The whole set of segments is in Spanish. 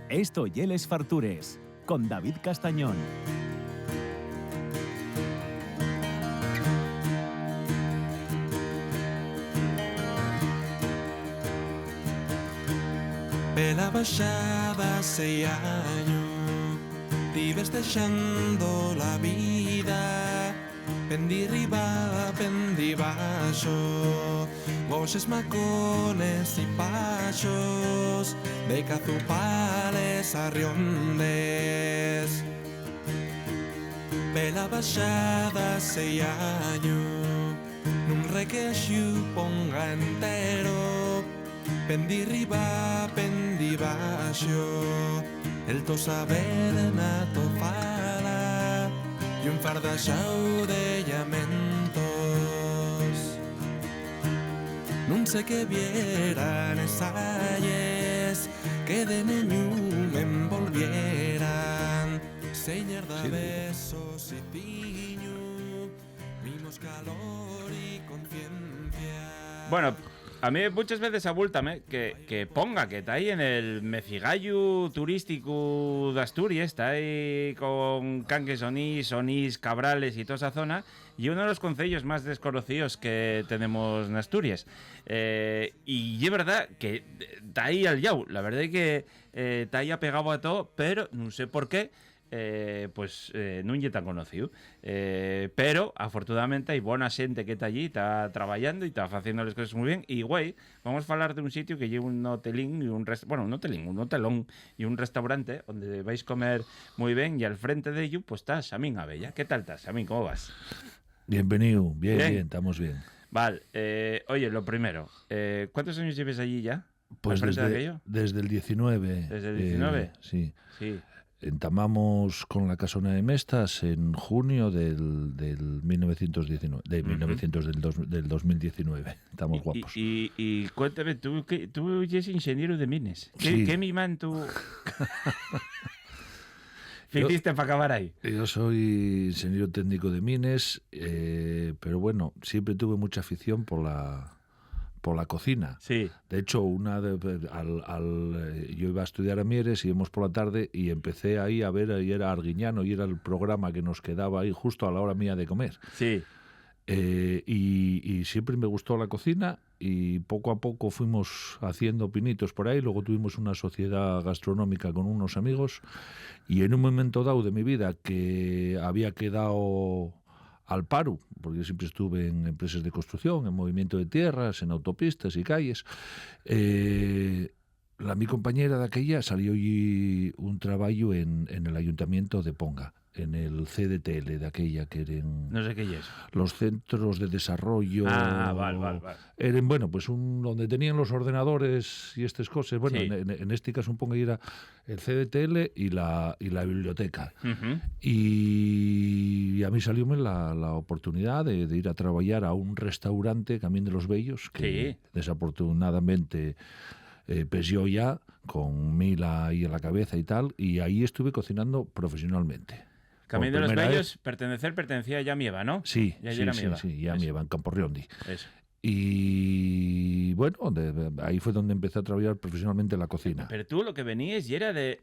Esto y Les Fartures, con David Castañón. Pela baixada 6 años, vives deixando la vida. Pendi riba, pendi baixo, goxes macones y pachos, de cazupales a riondes. Pela baixada 6 años, nun requexo ponga entero. Pendi riba, pendi baixo, el to saber na to fala, y un fardaxau de llamentos. Non sé que vieran esayes, que de neñu me envolvieran, señor da besos y tiño, mimos calor y conciencia. Bueno, a mí muchas veces abúltame que ponga que está ahí en el mecigallo turístico de Asturias, está ahí con Canques, Onís, Cabrales y toda esa zona, y uno de los concellos más desconocidos que tenemos en Asturias. Y es verdad que está ahí al yau, la verdad es que está ahí apegado a todo, pero no sé por qué. No es tan conocido, pero afortunadamente hay buena xente que está allí, está trabajando y está haciendo las cosas muy bien. Y güey, vamos a hablar de un sitio que lleva un hotelín y un hotelón y un restaurante donde vais a comer muy bien, y al frente de ello pues está Samín Abella. ¿Qué tal estás, Samín? ¿Cómo vas? Bienvenido, bien, estamos bien. Vale, oye, lo primero, ¿cuántos años lleves allí ya? Pues desde el 19. ¿Desde el 19? Sí. Entamamos con la Casona de Mestas en junio del 1919, del 2019. Estamos guapos. Y cuéntame, tú eres ingeniero de mines. Sí. ¿Qué miman tú hiciste para acabar ahí? Yo soy ingeniero técnico de mines, pero bueno, siempre tuve mucha afición por la cocina. Sí. De hecho, yo iba a estudiar a Mieres, íbamos por la tarde y empecé ahí a ver, y era Arguiñano, y era el programa que nos quedaba ahí justo a la hora mía de comer. Sí. Y siempre me gustó la cocina, y poco a poco fuimos haciendo pinitos por ahí. Luego tuvimos una sociedad gastronómica con unos amigos, y en un momento dado de mi vida que había quedado al paro, porque yo siempre estuve en empresas de construcción, en movimiento de tierras, en autopistas y calles. Mi compañera de aquella salió allí un trabajo en el ayuntamiento de Ponga, en el CDTL de aquella, que eran... No sé qué es. Los centros de desarrollo... Vale. Eran, bueno, pues donde tenían los ordenadores y estas cosas. Bueno, sí. en este caso un poco era el CDTL y la biblioteca. Uh-huh. Y a mí salióme la oportunidad de ir a trabajar a un restaurante, Camín de los Bellos, que desafortunadamente... pues yo ya, con Mila ahí en la cabeza y tal, y ahí estuve cocinando profesionalmente. Camín de los Bellos, pertenecía ya a Mieva, ¿no? Sí, ya Mieva, en Camporriondi. Eso. Y bueno, ahí fue donde empecé a trabajar profesionalmente en la cocina. Pero tú lo que venías y era de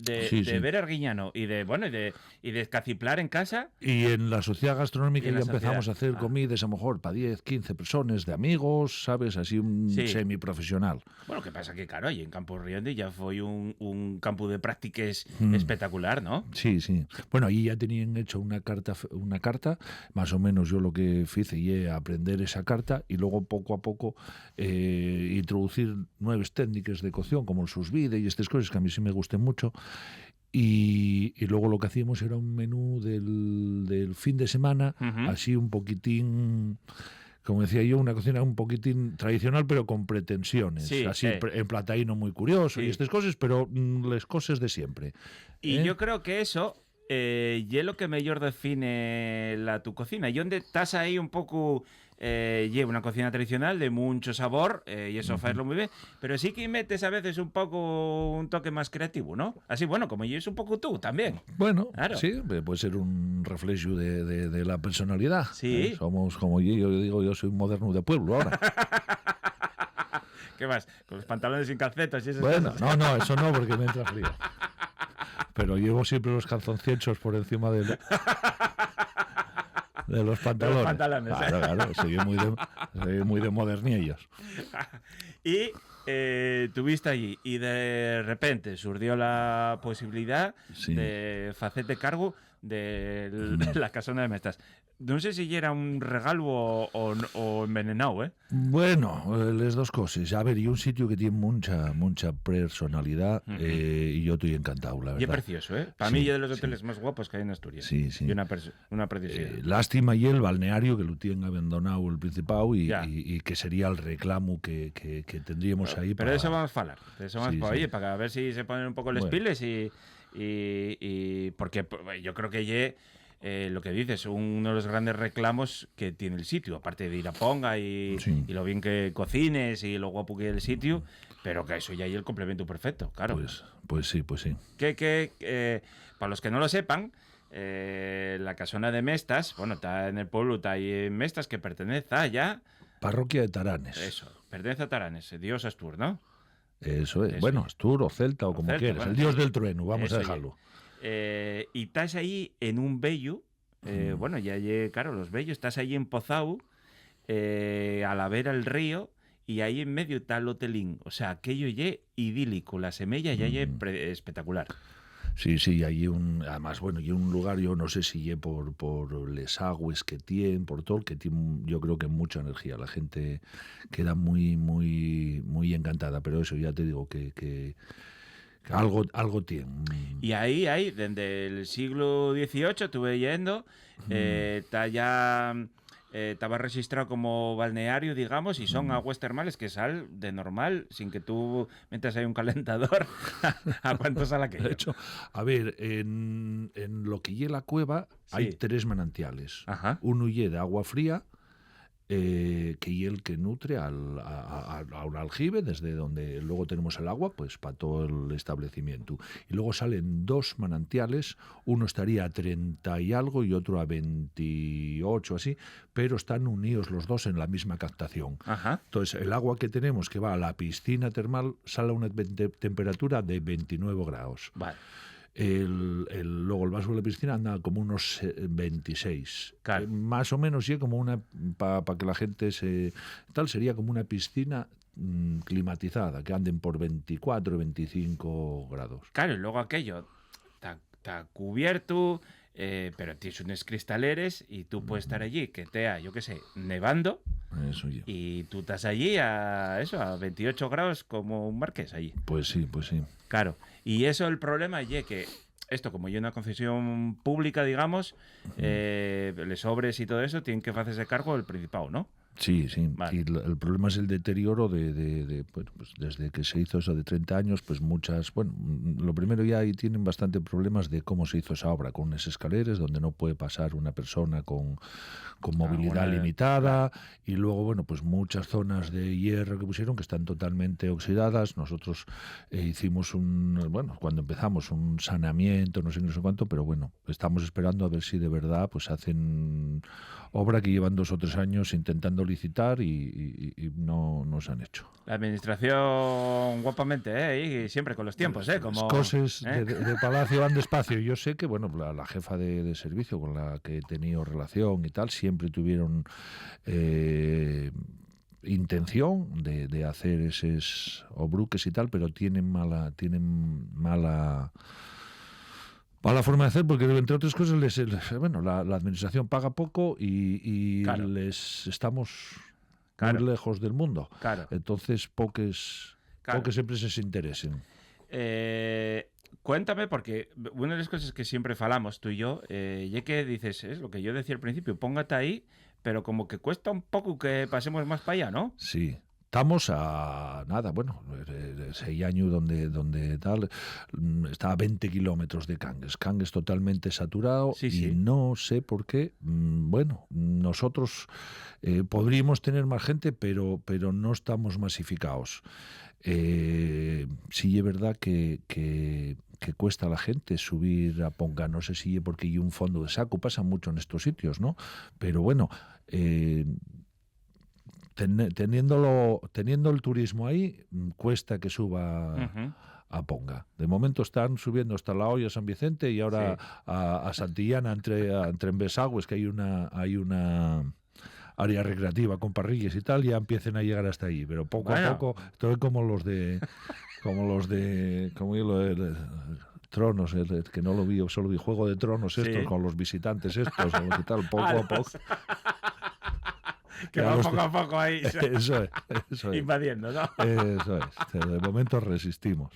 ver a Arguiñano y de caciplar en casa. Y en la sociedad gastronómica ya empezamos a hacer comidas comidas a lo mejor para 10, 15 personas, de amigos, ¿sabes? Así semiprofesional. Bueno, que pasa que claro, ahí en Camporriondi ya fue un campo de prácticas espectacular, ¿no? Sí. Bueno, ahí ya tenían hecho una carta, más o menos yo lo que hice y aprender esa carta, y luego poco a poco introducir nuevas técnicas de cocción como el sous vide y estas cosas que a mí sí me gustan mucho. Y luego lo que hacíamos era un menú del fin de semana, así un poquitín, como decía yo, una cocina un poquitín tradicional, pero con pretensiones. Así en plataíno muy curioso y estas cosas, pero las cosas de siempre. Y yo creo que eso y es lo que mejor define tu cocina. Y donde estás ahí un poco... lleva una cocina tradicional de mucho sabor, y eso hacerlo muy bien, pero sí que metes a veces un poco un toque más creativo, ¿no? Así, bueno, como yo es un poco tú también. Bueno, claro. Sí, puede ser un reflejo de la personalidad. Sí. Somos como yo digo, yo soy un moderno de pueblo ahora. ¿Qué más? Con los pantalones sin calcetas y esas bueno, cosas. No, eso no, porque me entra frío. pero llevo siempre los calzoncillos por encima de los pantalones. Los pantalones, Claro, soy muy de modernillos. Y tuviste allí y de repente surgió la posibilidad Sí. de hacerte cargo de la casona de Mestas. No sé si era un regalo o envenenado, ¿eh? Bueno, las dos cosas. A ver, y un sitio que tiene mucha personalidad y yo estoy encantado, la verdad. Y es precioso, ¿eh? Para Sí, mí es de los sí. hoteles más guapos que hay en Asturias. Sí, sí. Y una preciosidad. Lástima y el balneario que lo tienen abandonado el Principado Ya. y que sería el reclamo que tendríamos ahí. Pero de eso vamos a hablar. De eso vamos Sí, a sí. oye, para ver si se ponen un poco los Bueno. piles y porque pues, yo creo que lo que dices, uno de los grandes reclamos que tiene el sitio, aparte de ir a Ponga y lo bien que cocines y lo guapo que es el sitio, pero que eso ya hay el complemento perfecto, claro. Pues sí. Que para los que no lo sepan, la casona de Mestas, bueno, está en el pueblo, está ahí en Mestas, que pertenece a ya... Parroquia de Taranes. Eso, pertenece a Taranes, Dios Astur, ¿no? Eso es. Eso bueno, es. Astur o Celta o como Celta, quieras. bueno, El dios del trueno, vamos eso a ya. dejarlo. Y estás ahí en un bello, bueno, ya claro, los bellos, estás ahí en Pozau, a la vera el río, y ahí en medio está el hotelín. O sea, aquello ya idílico, la semilla ya espectacular. Sí, hay además, bueno, y un lugar, yo no sé si es por les aguas que tiene, por todo, que tiene, yo creo que mucha energía. La gente queda muy encantada, pero eso ya te digo que algo tiene. Y ahí, desde el siglo XVIII, estuve yendo, está ya... estaba registrado como balneario, digamos, y son aguas termales que sal de normal, sin que tú metas ahí un calentador. ¿A cuánto sale aquello? De hecho, a ver, en lo que lleva la cueva hay Sí. 3 manantiales. Ajá. Uno lleva de agua fría, que es el que nutre a un aljibe, desde donde luego tenemos el agua, pues para todo el establecimiento. Y luego salen 2 manantiales, uno estaría a 30 y algo y otro a 28, así, pero están unidos los dos en la misma captación. Ajá. Entonces, el agua que tenemos que va a la piscina termal sale a una temperatura de 29 grados. Vale. Luego el vaso de la piscina anda como unos 26. Claro. Más o menos, sí, como una, para que la gente sería como una piscina climatizada, que anden por 24, 25 grados. Claro, y luego aquello está cubierto, pero tienes unos cristaleres y tú puedes estar allí, que te yo qué sé, nevando, Eso ya. y tú estás allí a 28 grados como un marqués allí. Pues sí. Claro. Y eso el problema es que esto, como hay una concesión pública, digamos, les obres y todo eso, tienen que hacerse cargo del Principado, ¿no? Sí. Vale. Y el problema es el deterioro bueno, pues desde que se hizo eso de 30 años, pues lo primero ya ahí tienen bastante problemas de cómo se hizo esa obra, con unas escaleras donde no puede pasar una persona con movilidad limitada, y luego, bueno, pues muchas zonas de hierro que pusieron que están totalmente oxidadas. Nosotros hicimos cuando empezamos un saneamiento, no sé cuánto, pero bueno, estamos esperando a ver si de verdad pues hacen obra que llevan 2 o 3 años intentando licitar y no se han hecho. La administración, guapamente, y siempre con los tiempos, como... Las cosas de Palacio van despacio. Yo sé que, bueno, la jefa de servicio con la que he tenido relación y tal, siempre tuvieron intención de hacer esos obruques y tal, pero tienen mala forma de hacer, porque entre otras cosas la administración paga poco y Claro. les estamos Claro. muy lejos del mundo. Claro. Entonces pocas empresas se interesen. Cuéntame, porque una de las cosas que siempre falamos tú y yo, ya que dices, es lo que yo decía al principio, póngate ahí, pero como que cuesta un poco que pasemos más para allá, ¿no? Sí. Estamos a nada, 6 años donde tal, está a 20 kilómetros de Cangues. Cangues totalmente saturado y no sé por qué. Nosotros podríamos tener más gente, pero no estamos masificados. Sí es verdad que cuesta a la gente subir a Ponga, no sé si es porque hay un fondo de saco, pasa mucho en estos sitios, ¿no? Pero bueno, teniendo el turismo ahí, cuesta que suba a Ponga. De momento están subiendo hasta La Hoya, San Vicente y ahora a Santillana entre Embesagües, que hay una área recreativa con parrillas y tal, ya empiecen a llegar hasta allí, pero poco a poco, estoy como los de Tronos, que no lo vi, solo vi Juego de Tronos estos, con los visitantes estos, o qué tal, poco a poco. Que va poco a poco ahí. Eso es. Invadiendo, ¿no? Eso es. De momento resistimos.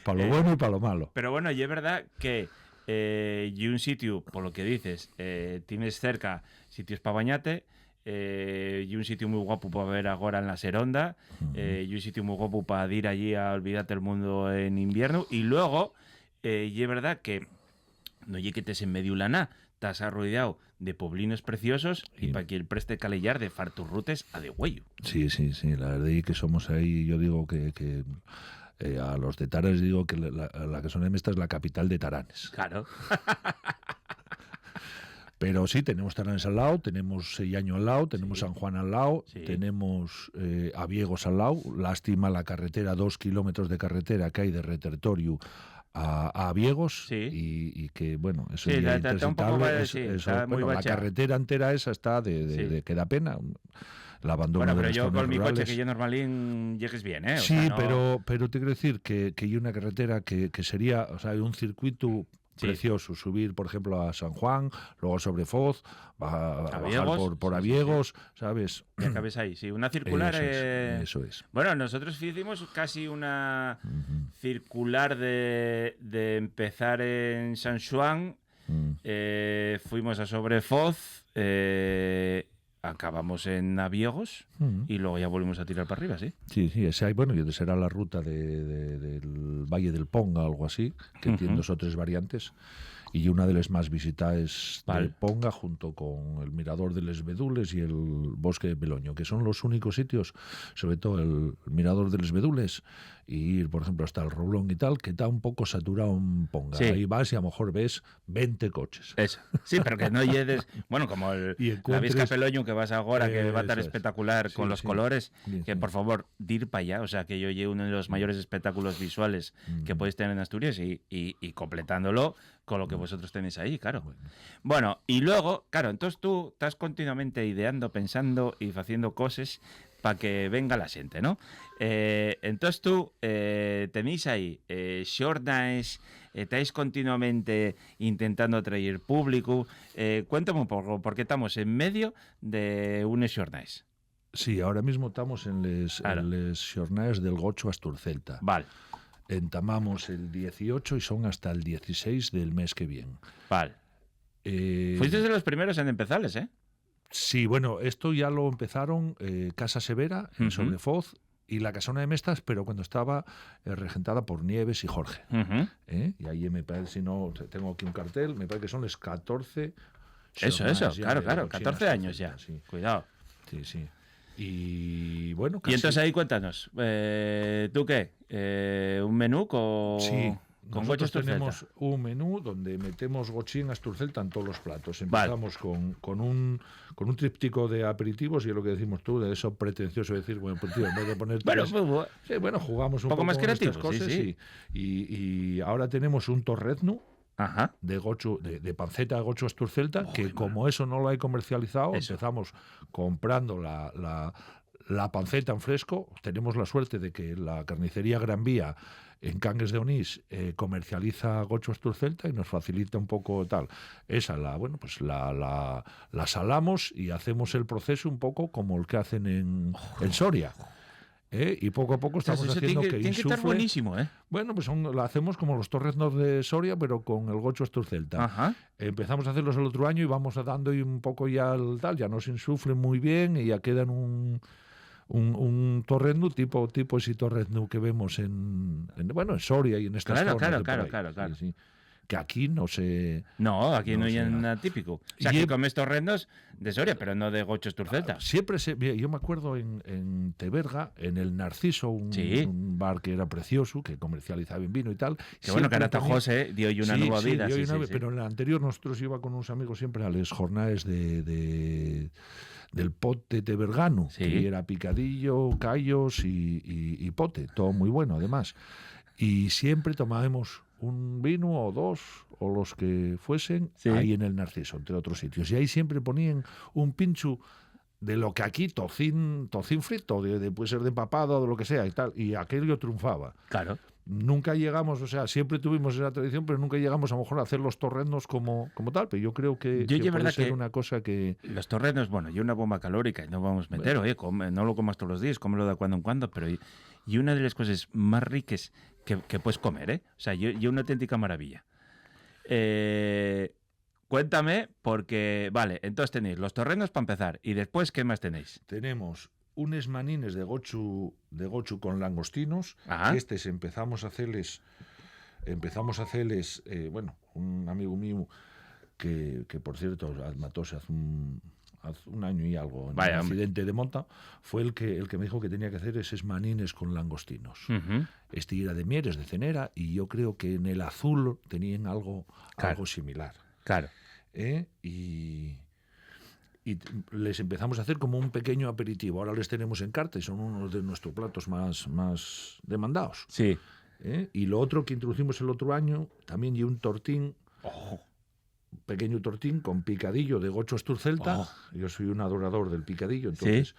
Para lo bueno y para lo malo. Pero bueno, y es verdad que y un sitio, por lo que dices, tienes cerca sitios para bañarte, y un sitio muy guapo para ver ahora en la Seronda, y un sitio muy guapo para ir allí a olvidarte el mundo en invierno. Y luego, y es verdad que no llegues en medio la nada, estás rodeado de poblinos preciosos y para quien preste calellar de farturrutes a de huello. Sí, la verdad es que somos ahí, yo digo que a los de Taranes digo que la Casona esta es la capital de Taranes. Claro. Pero sí, tenemos Taranes al lado, tenemos Sellaño al lado, tenemos San Juan al lado, tenemos Aviegos al lado. Lástima la carretera, 2 kilómetros de carretera que hay de Retertorio a Aviegos, y que, bueno, eso es intransitable. La carretera entera esa está que da pena. El abandono. Bueno, pero de yo con mi rurales. coche que yo normalín llegues bien, ¿eh? Sí, pero te quiero decir que hay una carretera que sería, o sea, un circuito precioso, subir, por ejemplo, a San Juan, luego sobre Foz, bajar por Aviegos, ¿sabes? Y acabes ahí, sí. Una circular... Eso es. Bueno, nosotros hicimos casi una circular de empezar en San Juan, fuimos a sobre Foz, acabamos en Aviegos y luego ya volvimos a tirar para arriba, ¿sí? Sí, ese hay, bueno, y será la ruta del Valle del Ponga, algo así, que tiene 2 o 3 variantes, y una de las más visitadas de Ponga, junto con el Mirador de Les Bedules y el Bosque de Beloño, que son los únicos sitios, sobre todo el Mirador de Les Bedules, y ir, por ejemplo, hasta el Roblón y tal, que está un poco saturado en Ponga. Sí. Ahí vas y a lo mejor ves 20 coches. Eso. Sí, pero que no llegues... Bueno, como la Visca Peloño que vas ahora, que va a estar espectacular con los colores, que por favor, dir para allá. O sea, que yo llevo uno de los mayores espectáculos visuales que podéis tener en Asturias y completándolo con lo que vosotros tenéis ahí, claro. Bueno, y luego, claro, entonces tú estás continuamente ideando, pensando y haciendo cosas para que venga la gente, ¿no? Entonces tú tenéis ahí xornais, estáis continuamente intentando atraer público. Cuéntame un poco, porque estamos en medio de unes xornais. Sí, ahora mismo estamos en les xornais del Gocho Asturcelta. Vale. Entamamos el 18 y son hasta el 16 del mes que viene. Vale. Fuiste de los primeros en empezarles, ¿eh? Sí, bueno, esto ya lo empezaron Casa Severa, en Sobrefoz, y la Casona de Mestas, pero cuando estaba regentada por Nieves y Jorge. Y ahí me parece, si no, tengo aquí un cartel, me parece que son los 14... Eso, claro, 14 años ya. Sí. Cuidado. Sí. Y bueno, casi. Y entonces ahí cuéntanos, ¿tú qué? ¿Un menú con...? Sí. Con Nosotros tenemos un menú donde metemos gochín asturcelta en todos los platos. Empezamos con un tríptico de aperitivos, y es lo que decimos tú, de eso pretencioso decir, bueno, pues tío, en vez de poner jugamos un poco más creativos, cosas, sí. Y ahora tenemos un torrezno de gocho, de panceta de gocho asturcelta, que como eso no lo hay comercializado, empezamos comprando la panceta en fresco. Tenemos la suerte de que la carnicería Gran Vía en Cangues de Onís comercializa gocho asturcelta y nos facilita un poco tal. Esa la salamos y hacemos el proceso un poco como el que hacen en Soria. Y poco a poco estamos haciendo que insufle. Tiene que estar buenísimo, ¿eh? Bueno, pues la hacemos como los torreznos de Soria, pero con el gocho asturcelta. Empezamos a hacerlos el otro año y vamos dando un poco ya el tal, ya nos insuflen muy bien y ya quedan un torrezno tipo ese torrezno que vemos en Soria y en estas zonas. Claro. Sí. Que aquí no se... No, aquí no hay nada típico. O sea, que comes torrendos de Soria, pero no de gocho asturcelta. Siempre yo me acuerdo en Teberga, en el Narciso, un bar que era precioso, que comercializaba bien vino y tal. Que bueno, que ahora José dio una nueva vida. Pero en el anterior nosotros iba con unos amigos siempre a las jornadas del pote tebergano, que era picadillo, callos y pote, todo muy bueno además. y siempre tomábamos un vino o dos, o los que fuesen, Sí. ahí en el Narciso, entre otros sitios. Y ahí siempre ponían un pincho de lo que aquí, tocín frito, puede ser de empapado o de lo que sea y tal, y aquello triunfaba. Claro. Nunca llegamos, o sea, siempre tuvimos esa tradición, pero nunca llegamos a lo mejor a hacer los torrendos como tal, pero yo creo que Yo, puede verdad ser que una cosa que... Los torrenos, bueno, y una bomba calórica, y no vamos a meter, oye, no lo comas todos los días, cómelo de cuando en cuando, pero y una de las cosas más ricas que puedes comer, ¿eh? O sea, yo una auténtica maravilla. Cuéntame, porque, vale, entonces tenéis los torrenos para empezar, y después, ¿qué más tenéis? Tenemos unos manines de gochu con langostinos. Ajá. Estes empezamos a hacerles, bueno, un amigo mío que por cierto matóse hace un año y algo en Vaya, un hombre. accidente de monta, fue el que me dijo que tenía que hacer esos manines con langostinos. Ujú. Este era de Mieres, de Cenera, y yo creo que en el Azul tenían Claro. algo similar. Claro. Y les empezamos a hacer como un pequeño aperitivo. Ahora les tenemos en carta y son unos de nuestros platos más demandados. Sí. Y lo otro que introducimos el otro año, también y un tortín, un pequeño tortín con picadillo de gocho asturcelta. Oh. Yo soy un adorador del picadillo, entonces.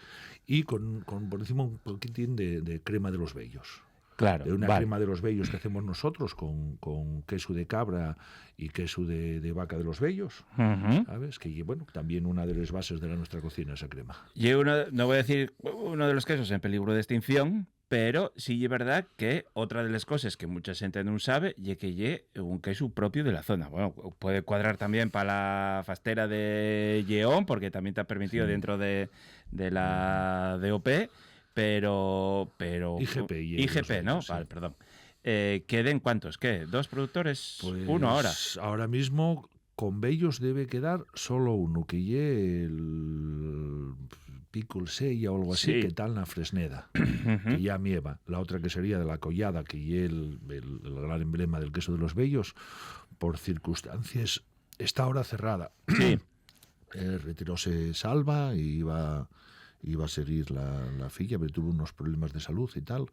Y con por encima un poquitín de crema de los bellos. Claro. De una vale. crema de los bellos que hacemos nosotros con queso de cabra y queso de vaca de los bellos, Ujú. ¿sabes? Que, bueno, también una de las bases de nuestra cocina, esa crema. Y no voy a decir uno de los quesos en peligro de extinción, pero sí es verdad que otra de las cosas que mucha gente no sabe es que lle un queso propio de la zona. Bueno, puede cuadrar también para la fastera de Lleón, porque también te ha permitido Sí. dentro de la DOP, pero IGP, ¿no? sí. Vale, perdón. ¿Queden cuántos? ¿Qué? ¿2 productores? Pues, Uno ahora. Ahora mismo con bellos debe quedar solo uno, que lle el Pickle Sella o algo así, Sí. que tal la Fresneda, que ya mieva. La otra que sería de la Collada, que lle el gran emblema del queso de los bellos, por circunstancias está ahora cerrada. Sí. Retiróse Salva y iba a seguir la filla, pero tuvo unos problemas de salud y tal.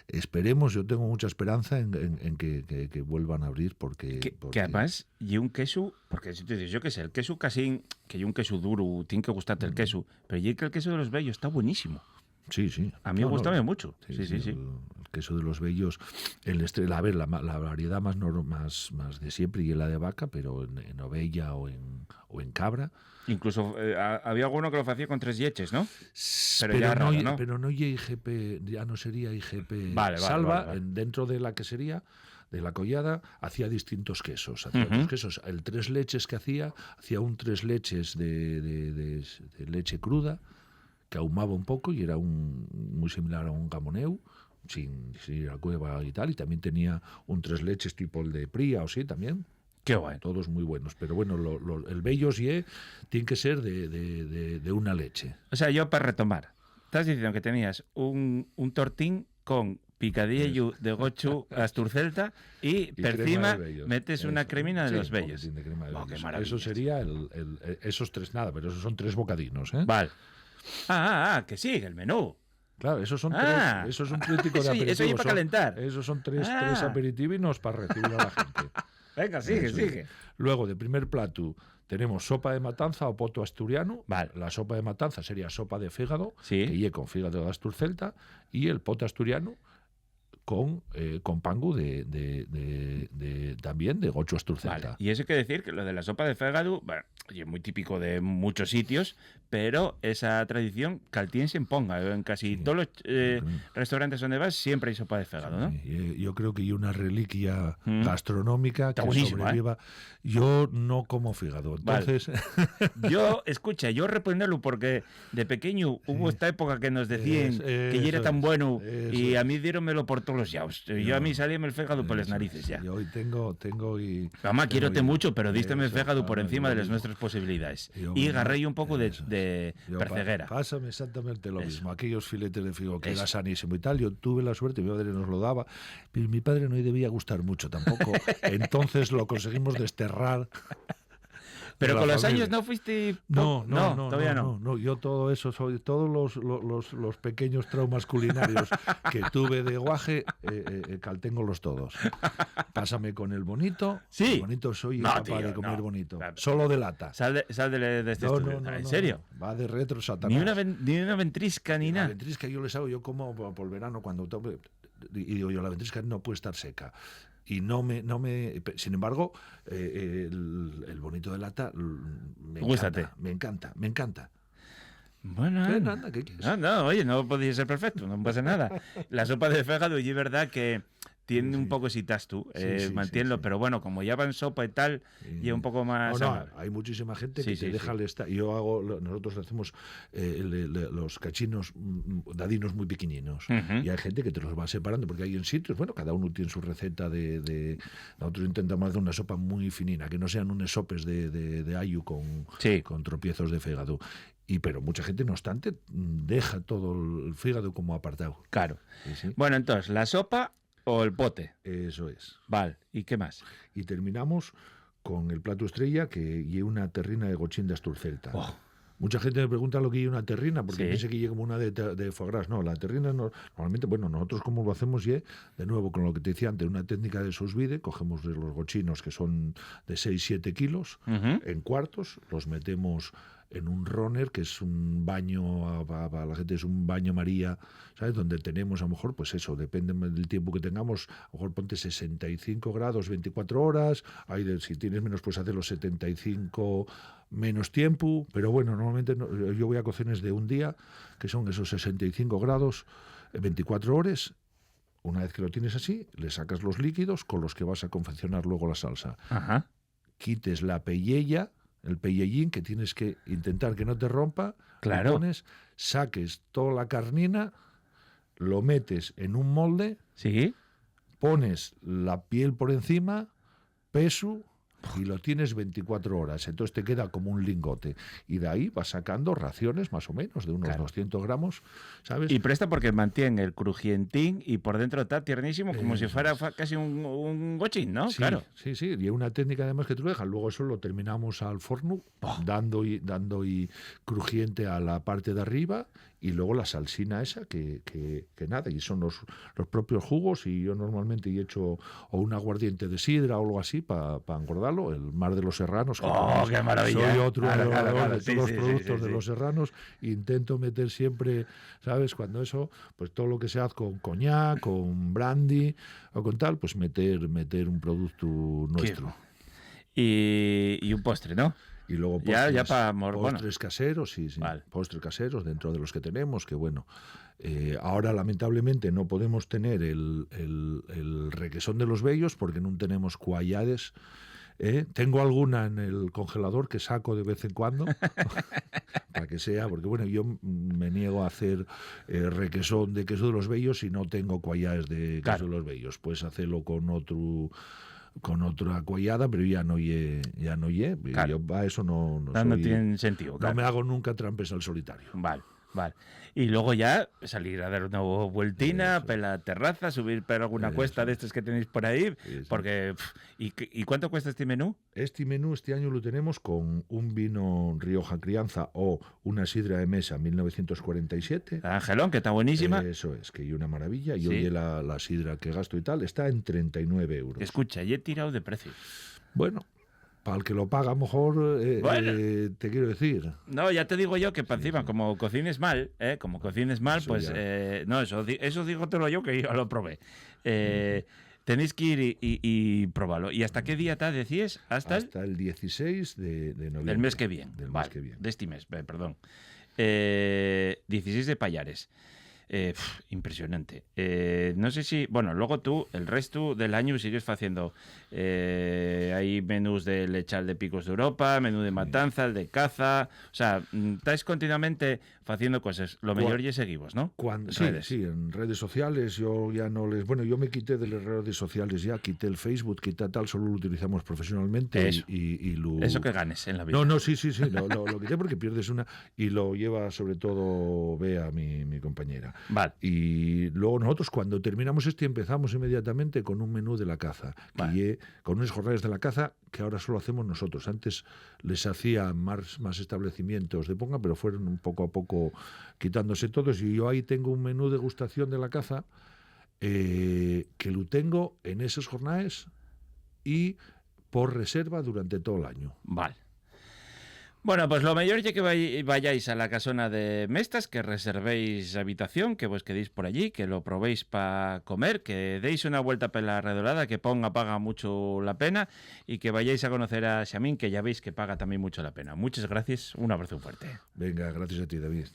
Esperemos, yo tengo mucha esperanza en que vuelvan a abrir porque Que además, y un queso, porque si tú dices, yo qué sé, el queso casi, que y un queso duro, tiene que gustarte el queso, pero y que el queso de los bellos está buenísimo. Sí, sí. A mí me gustaba mucho. Sí. El queso de los bellos, a ver, la variedad más de siempre y la de vaca, pero en ovella o en cabra. Incluso había alguno que lo hacía con 3 yeches, ¿no? Pero Pero ya raro, no, ¿no? pero no IGP, ya no sería IGP Vale, Salva, vale. Dentro de la que sería de la Collada, hacía distintos quesos. Hacía otros quesos. El 3 leches que hacía un 3 leches de leche cruda, que ahumaba un poco y era muy similar a un gamoneu, sin ir a cueva y tal. Y también tenía un 3 leches tipo el de Pría o sí, también. Qué bueno. Todos muy buenos. Pero bueno, el bellos tiene que ser de una leche. O sea, yo para retomar, estás diciendo que tenías un tortín con picadillo de gochu asturcelta y per crema encima de bellos. metes una Eso. cremina de Sí, los un bellos. poquitín de crema de Oh, bellos. qué maravilla. Eso sería esos 3 nada, pero esos son 3 bocadinos, ¿eh? Vale. Que sigue el menú. Claro, esos son Ah. 3, eso es un crítico de Eso- aperitivos. eso ya para calentar. Esos son 3 Ah. aperitivinos para recibir a la gente. Venga, sigue, Eso. sigue. Luego, de primer plato, tenemos sopa de matanza o poto asturiano. Vale. La sopa de matanza sería sopa de fígado, Sí. que lle con fígado de asturcelta, y el poto asturiano con pangu también de gocho asturcelta. Vale. Y eso hay que decir que lo de la sopa de fígado, bueno, es muy típico de muchos sitios, pero esa tradición caltiense en ponga. En casi todos los restaurantes donde vas siempre hay sopa de fígado, ¿no? Sí, yo creo que hay una reliquia Mm. gastronómica Está que buenísimo, sobreviva. Yo no como fígado, Vale. entonces Yo reprenderlo porque de pequeño hubo esta época que nos decían que ya era eso tan es, bueno eso y es. a mí diéronmelo por todos los yaos. Yo a mí salíame el fígado por las Eso narices es. ya. Yo hoy tengo y Mamá, quiérote tengo y- mucho, pero dísteme el eso, fígado por claro, encima de yo las mismo. nuestras posibilidades. Yo Y mismo. agarré un poco Eso es. de Yo perceguera. Pásame exactamente lo Eso. mismo. Aquellos filetes de figo que Eso. era sanísimo y tal. Yo tuve la suerte, mi padre nos lo daba, pero mi padre no debía gustar mucho tampoco. Entonces lo conseguimos desterrar. Pero la con los familia. años no fuiste... No, todavía no. no. Yo todo eso, todos los pequeños traumas culinarios que tuve de guaje, calténgolos todos. Pásame con el bonito. Sí. El bonito soy No, incapaz tío, de comer no. bonito. Solo de lata. Sal de este estudio. ¿En serio? No. Va de retro Satanás. Ni una ventrisca ni La nada. ventrisca yo les hago, yo como por el verano cuando y digo yo, la ventrisca no puede estar seca. Y no me sin embargo, el bonito de lata Gústate. me encanta. Bueno, Nada, ¿qué quieres? no, oye, no podía ser perfecto, no pasa nada. La sopa de fégado, y es verdad que tiene un poco sitas tú, manténlo, pero bueno, como ya va en sopa y tal, y un poco más... Hay muchísima gente Sí, que sí, te deja sí. el nosotros hacemos los cachinos dadinos muy pequeñinos, y hay gente que te los va separando, porque hay en sitios, bueno, cada uno tiene su receta nosotros intentamos hacer una sopa muy finina, que no sean unos sopes de ayu con tropiezos de fígado. Pero mucha gente, no obstante, deja todo el fígado como apartado. Claro. Sí. Bueno, entonces, ¿la sopa o el pote? Eso es. Vale, ¿y qué más? Y terminamos con el plato estrella, que lleva una terrina de gochín de Asturcelta. Oh. Mucha gente me pregunta lo que lleva una terrina, porque Sí. piensa que lleva como una de foie gras. No, la terrina normalmente, bueno, nosotros como lo hacemos, de nuevo, con lo que te decía antes, una técnica de sous vide, cogemos de los gochinos que son de 6-7 kilos, en cuartos, los metemos en un runner, que es un baño, para la gente es un baño María, ¿sabes? Donde tenemos, a lo mejor, pues eso, depende del tiempo que tengamos, a lo mejor ponte 65 grados, 24 horas, si tienes menos, pues hacer los 75 menos tiempo, pero bueno, normalmente yo voy a cocciones de un día, que son esos 65 grados, 24 horas. Una vez que lo tienes así, le sacas los líquidos con los que vas a confeccionar luego la salsa. Ajá. Quites la pellella, el pellellín, que tienes que intentar que no te rompa. Claro. Lo pones, saques toda la carnina, lo metes en un molde, ¿Sí? pones la piel por encima, peso, y lo tienes 24 horas. Entonces te queda como un lingote. Y de ahí vas sacando raciones más o menos de unos 200 gramos, ¿sabes? Y presta porque mantiene el crujientín y por dentro está tiernísimo, como si fuera casi un gochín, ¿no? Sí, Claro. sí. Y hay una técnica además que tú lo dejas. Luego eso lo terminamos al forno, dando y crujiente a la parte de arriba, y luego la salsina esa, que nada, y son los propios jugos, y yo normalmente he hecho o un aguardiente de sidra o algo así para engordarlo, el Mar de los Serranos. Que ¡Qué maravilla! Soy otro Claro, de claro. todos los productos de los Serranos. Intento meter siempre, ¿sabes? Cuando eso, pues todo lo que se hace con coñac, con brandy o con tal, pues meter un producto nuestro. Y un postre, ¿no? Y luego ya para postres caseros, sí. Vale. Postres caseros dentro de los que tenemos, que bueno, ahora lamentablemente no podemos tener el requesón de los vellos porque no tenemos cuallades. Tengo alguna en el congelador que saco de vez en cuando para que sea, porque bueno, yo me niego a hacer requesón de queso de los vellos y no tengo cuallades de queso de los vellos. Puedes hacerlo con otra cuallada, pero ya no ye. Claro. Yo a eso no No tiene sentido. Claro. No me hago nunca trampes al solitario. Vale. Y luego ya salir a dar una vueltina, por la terraza, subir por alguna cuesta de estas que tenéis por ahí, Sí. porque... ¿Y cuánto cuesta este menú? Este menú este año lo tenemos con un vino Rioja Crianza o una sidra de mesa 1947. Angelón, que está buenísima. Eso es, que hay una maravilla. Y Sí. hoy la sidra que gasto y tal está en 39 euros. Escucha, y he tirado de precio. Bueno, para el que lo paga, a lo mejor, te quiero decir. No, ya te digo yo que para encima, como cocines mal, Eso pues... ya. no, eso dígotelo yo, que yo lo probé. Tenéis que ir y probarlo. ¿Y hasta qué día te decías? Hasta el 16 de noviembre. del mes que viene. Del Vale, mes que viene. de este mes, perdón. 16 de Pallares. Impresionante. No sé si... Bueno, luego tú, el resto del año sigues haciendo... hay menús de lechal de Picos de Europa, menú de matanza, el de caza... O sea, estáis continuamente haciendo cosas. Lo mejor y seguimos, ¿no? Sí, en redes sociales yo ya no les... Bueno, yo me quité de las redes sociales ya, quité el Facebook, quité tal, solo lo utilizamos profesionalmente. Eso. Y lo... Eso que ganes en la vida. No, sí, lo quité porque pierdes una... Y lo lleva sobre todo Bea, mi compañera compañera. Vale. Y luego nosotros cuando terminamos empezamos inmediatamente con un menú de la caza, Vale. con unas jornadas de la caza que ahora solo hacemos nosotros. Antes les hacía más establecimientos de Ponga, pero fueron un poco a poco quitándose todos, y yo ahí tengo un menú de degustación de la caza que lo tengo en esas jornadas y por reserva durante todo el año. Vale. Bueno, pues lo mejor es que vayáis a la casona de Mestas, que reservéis habitación, que vos quedéis por allí, que lo probéis para comer, que deis una vuelta por la redolada, que paga mucho la pena, y que vayáis a conocer a Xamín, que ya veis que paga también mucho la pena. Muchas gracias, un abrazo fuerte. Venga, gracias a ti, David.